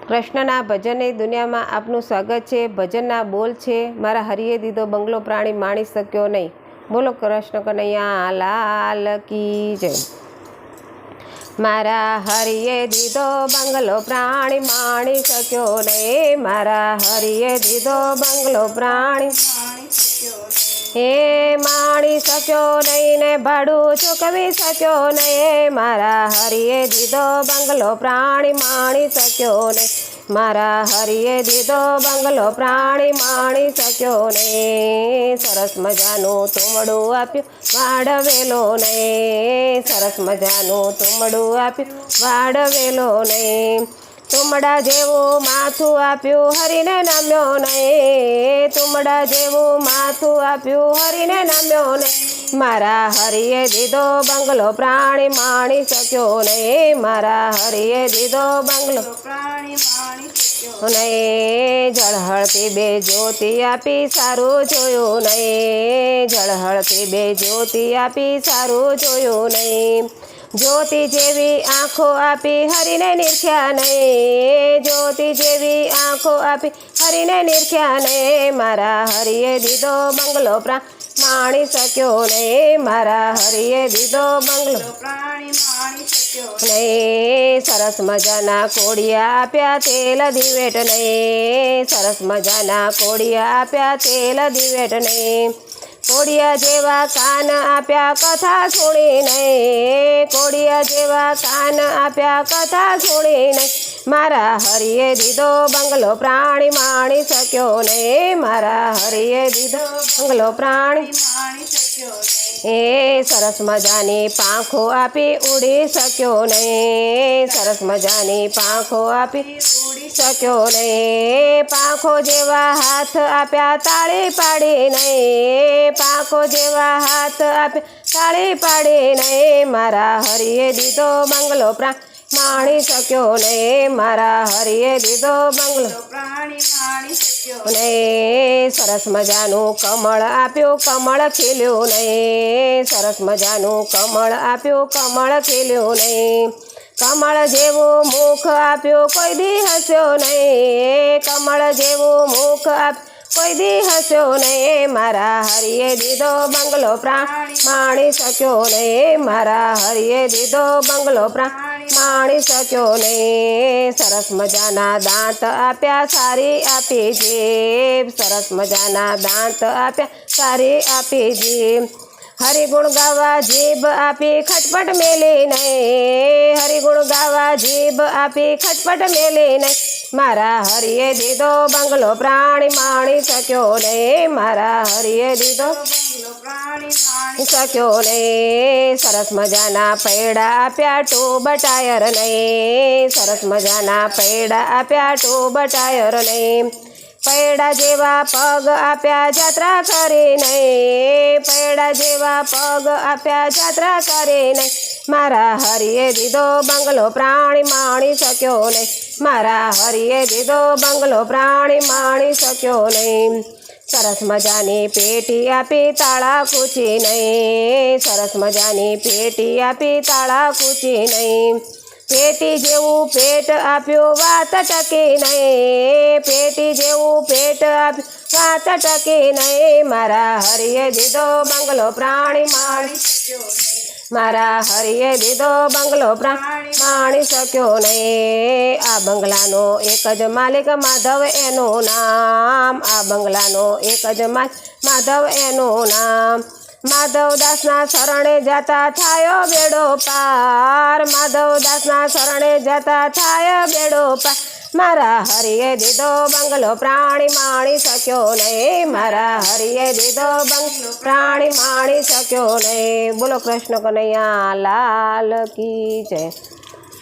કૃષ્ણના ભજનની દુનિયામાં આપનું સ્વાગત છે। ભજનના બોલ છે, મારા હરિએ દીધો બંગલો પ્રાણી માણી શક્યો નહીં। બોલો કૃષ્ણ કનૈયા લાલ કી જય। મારા હરિએ દીધો બંગલો પ્રાણી માણી શક્યો નહીં। મારા હરિએ દીધો બંગલો પ્રાણી હે માણી શક્યો નહીં ને ભાડું ચૂકવી શક્યો નહીં। મારા હરિએ દીધો બંગલો પ્રાણી માણી શક્યો નહીં। મારા હરિએ દીધો બંગલો પ્રાણી માણી શક્યો નહીં। સરસ મજાનું તુમડું આપ્યું વાડવેલો નહીં। સરસ મજાનું તુમડું આપ્યું વાડવેલો નહીં। તુમડા જેવું માથું આપ્યું હરીને નમ્યો નહીં। તુમડા જેવું માથું આપ્યું હરીને નમ્યો નહીં। મારા હરિએ દીધો બંગલો પ્રાણી માણી શક્યો નહીં। મારા હરિએ દીધો બંગલો પ્રાણી માણી શક્યો નહીં। ઝળહળતી બે જ્યોતિ આપી સારું જોયું નહીં। ઝળહળતી બે જ્યોતિ આપી સારું જોયું નહીં। જ્યોતિ જેવી આંખો આપી હરીને નિરખ્યા નહીં। જ્યોતિ જેવી આંખો આપી હરીને નિરખ્યા નહીં। મારા હરિએ દીધો બંગલો માણી શક્યો નહીં। મારા હરિએ દીધો બંગલો પ્રાણી માણી શક્યો નહીં। સરસ મજાના કોડિયા આપ્યા તેલ દિવેટ નહીં। સરસ મજાના કોડિયા આપ્યા તેલ દિવેટ નહીં। કોડિયા જેવા કાન આપ્યા કથા સુણી નહીં। કોડિયા જેવા કાન આપ્યા કથા સુણી નહીં। મારા હરિએ દીધો બંગલો પ્રાણી માણી શક્યો નહીં। મારા હરિએ દીધો બંગલો પ્રાણી માણી શક્યો નહીં। સરસ મજાની પાંખો આપી ઉડી શક્યો નહીં। સરસ મજાની પાંખો આપી ઉડી શક્યો નહીં। પાંખો જેવા હાથ આપ્યા તાળી પાડી નહીં। પાંખો જેવા હાથ આપ્યા તાળી પાડી નહીં। મારા હરિએ દીધો બંગલો માણી શક્યો નહીં। મારા હરિએ દીધો બંગલો પ્રાણી માણી શક્યો નહીં। સરસ મજાનું કમળ આપ્યું કમળ ખીલ્યું નહીં। સરસ મજાનું કમળ આપ્યું કમળ ખીલ્યું નહીં। કમળ જેવું મુખ આપ્યું કોઈ દી હસ્યો નહીં। કમળ જેવું મુખ આપ્યું કોઈ દી હસ્યો નહીં। મારા હરિએ દીધો બંગલો માણી શક્યો નહીં। મારા હરિએ દીધો બંગલો માણી શક્યો નહીં। સરસ મજાના દાંત આપ્યા સારી આપી જીભ। સરસ મજાના દાંત આપ્યા સારી આપી જીભ। હરિગુણ ગાવા જીભ આપી ખટપટ મેલી નહીં। હરિગુણ ગાવા જીભ આપી ખટપટ મેલી નહીં। મારા હરિએ દીધો બંગલો પ્રાણી માણી શક્યો નહીં। મારા હરિએ દીધો બંગલો પ્રાણી માણી શક્યો નહીં। સરસ મજાના પૈડા આપ્યા ટૂબ ટાયર નહીં। સરસ મજાના પૈડા આપ્યા ટૂબ ટાયર નહીં। પૈડા જેવા પગ આપ્યા જાત્રા કરી નહીં। પૈડા જેવા પગ આપ્યા જાત્રા કરી નહીં। મારા હરિએ દીધો બંગલો પ્રાણી માણી શક્યો નહીં। મારા હરિએ દીધો બંગલો પ્રાણી માણી શક્યો નહીં। સરસ મજાની પેટી આપી તાળા ખૂચી નહીં। સરસ મજાની પેટી આપી તાળા ખૂચી નહીં। પેટી જેવું પેટ આપ્યું વાત ટકી નહીં। પેટી જેવું પેટ આપ્યું વાત ટકી નહીં। મારા હરિએ દીધો બંગલો પ્રાણી માણી શક્યો નહીં। મારા હરિએ દીધો બંગલો પ્રાણી માણી શક્યો નહીં। આ બંગલાનો એક જ માલિક માધવ એનું નામ। આ બંગલાનો એક જ માધવ એનું નામ। માધવદાસના શરણે જતા થાયો બેડો પાર। માધવદાસના શરણે જતા થાય બેડો પાર। મારા હરિએ દીધો બંગલો પ્રાણી માણી શક્યો નહીં। મારા હરિએ દીધો બંગલો પ્રાણી માણી શક્યો નહીં। બોલો કૃષ્ણ કનૈયા લાલ કી જય।